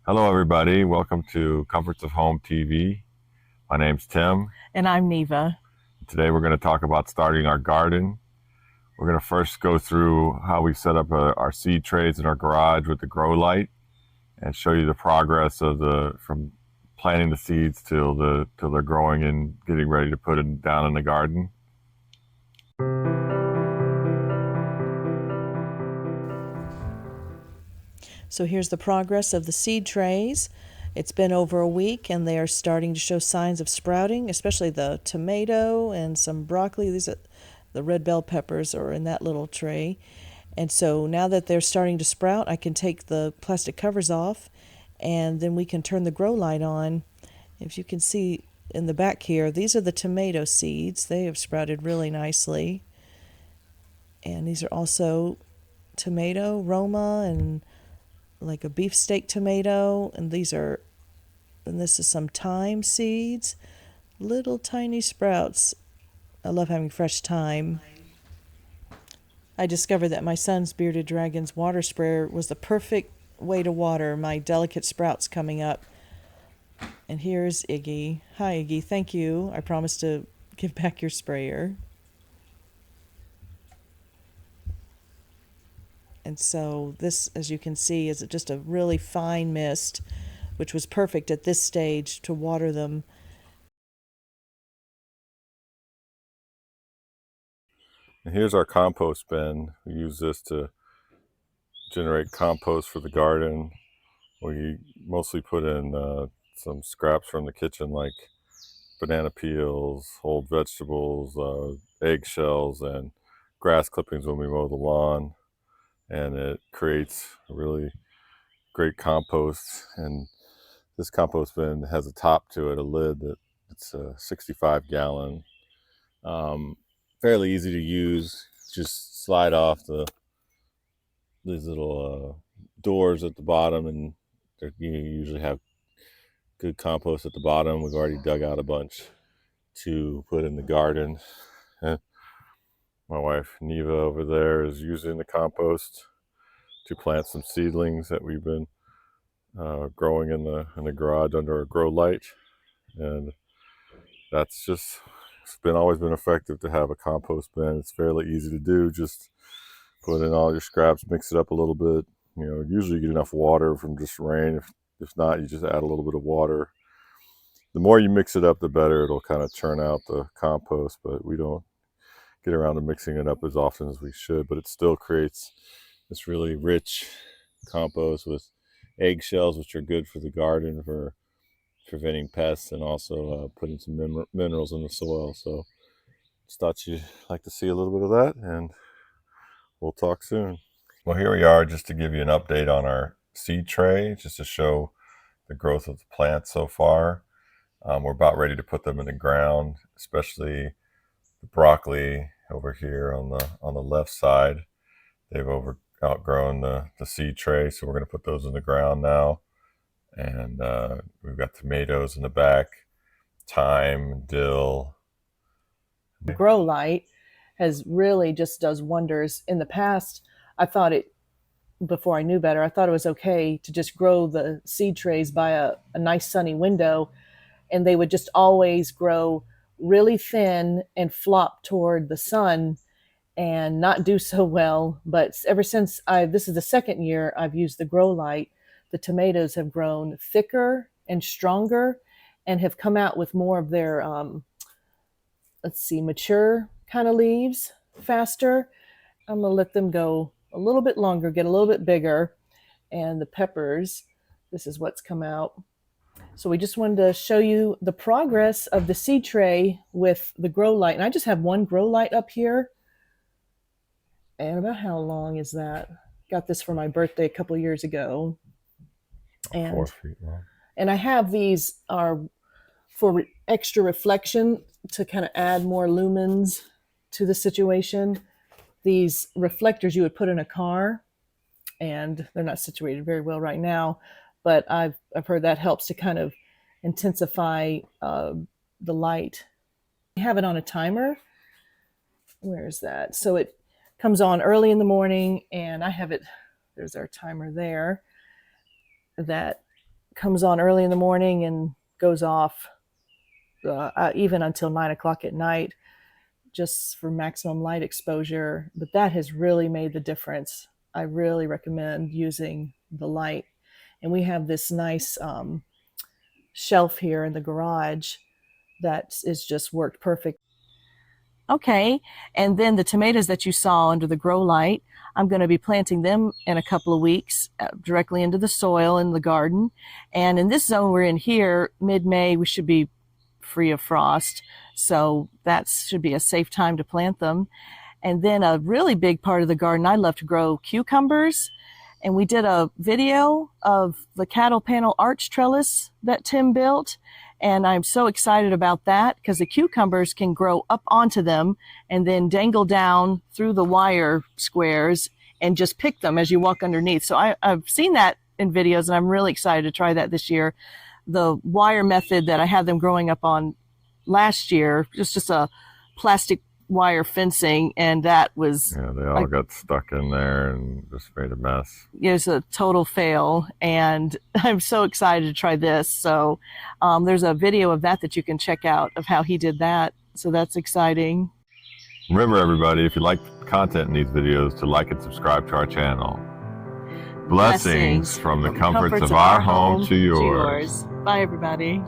Hello, everybody. Welcome to Comforts of Home TV. My name's Tim. And I'm Neva. Today, we're going to talk about starting our garden. We're going to first go through how we set up our seed trays in our garage with the grow light, and show you the progress of from planting the seeds till they're growing and getting ready to put it down in the garden. So here's the progress of the seed trays. It's been over a week and they are starting to show signs of sprouting, especially the tomato and some broccoli. The red bell peppers are in that little tray. And so now that they're starting to sprout, I can take the plastic covers off and then we can turn the grow light on. If you can see in the back here, these are the tomato seeds. They have sprouted really nicely. And these are also tomato, Roma, and like a beefsteak tomato. And this is some thyme seeds, little tiny sprouts. I love having fresh thyme. I discovered that my son's Bearded Dragon's water sprayer was the perfect way to water my delicate sprouts coming up. And here's Iggy. Hi, Iggy. Thank you. I promise to give back your sprayer. And so this, as you can see, is just a really fine mist, which was perfect at this stage to water them. And here's our compost bin. We use this to generate compost for the garden. We mostly put in some scraps from the kitchen, like banana peels, whole vegetables, eggshells, and grass clippings when we mow the lawn. And it creates a really great compost. And this compost bin has a top to it, a lid that it's a 65-gallon. Fairly easy to use. Just slide off these little doors at the bottom, and you usually have good compost at the bottom. We've already dug out a bunch to put in the garden. My wife Neva over there is using the compost to plant some seedlings that we've been growing in the garage under a grow light, and that's just it's been always been effective to have a compost bin. It's fairly easy to do. Just put in all your scraps, mix it up a little bit. Usually you get enough water from just rain. If not, you just add a little bit of water. The more you mix it up, the better it'll kind of churn out the compost. But we don't get around to mixing it up as often as we should. But it still creates this really rich compost with eggshells, which are good for the garden for preventing pests and also putting some minerals in the soil. So just thought you'd like to see a little bit of that, and we'll talk soon. Well, here we are just to give you an update on our seed tray, just to show the growth of the plants so far. We're about ready to put them in the ground, especially the broccoli over here on the left side. They've outgrown the seed tray, so we're going to put those in the ground now. And we've got tomatoes in the back, thyme, dill. Grow light has really just does wonders. In the past, I thought it before I knew better, I thought it was okay to just grow the seed trays by a nice sunny window, and they would just always grow really thin and flop toward the sun and not do so well. But ever since this is the second year I've used the grow light, the tomatoes have grown thicker and stronger and have come out with more of their mature kind of leaves faster. I'm gonna let them go a little bit longer, get a little bit bigger. And the peppers, this is what's come out. So we just wanted to show you the progress of the seed tray with the grow light. And I just have one grow light up here. And about how long is that? Got this for my birthday a couple years ago. And 4 feet long. And I have these are for extra reflection to kind of add more lumens to the situation. These reflectors you would put in a car, and they're not situated very well right now, but I've heard that helps to kind of intensify the light. I have it on a timer. Where is that? So it comes on early in the morning, and I have it. There's our timer there. That comes on early in the morning and goes off even until 9 o'clock at night, just for maximum light exposure. But that has really made the difference. I really recommend using the light. And we have this nice shelf here in the garage that is just worked perfect. Okay, and then the tomatoes that you saw under the grow light, I'm going to be planting them in a couple of weeks directly into the soil in the garden. And in this zone we're in here, mid-May, we should be free of frost. So that should be a safe time to plant them. And then a really big part of the garden, I love to grow cucumbers. And we did a video of the cattle panel arch trellis that Tim built. And I'm so excited about that because the cucumbers can grow up onto them and then dangle down through the wire squares and just pick them as you walk underneath. So I've seen that in videos, and I'm really excited to try that this year. The wire method that I had them growing up on last year, just a plastic wire fencing, and that was they all got stuck in there and just made a mess. It was a total fail, and I'm so excited to try this. So there's a video of that you can check out of how he did that. So that's exciting. Remember, everybody, if you like the content in these videos, to like and subscribe to our channel. Blessings from the comforts of our home to yours. Bye, everybody.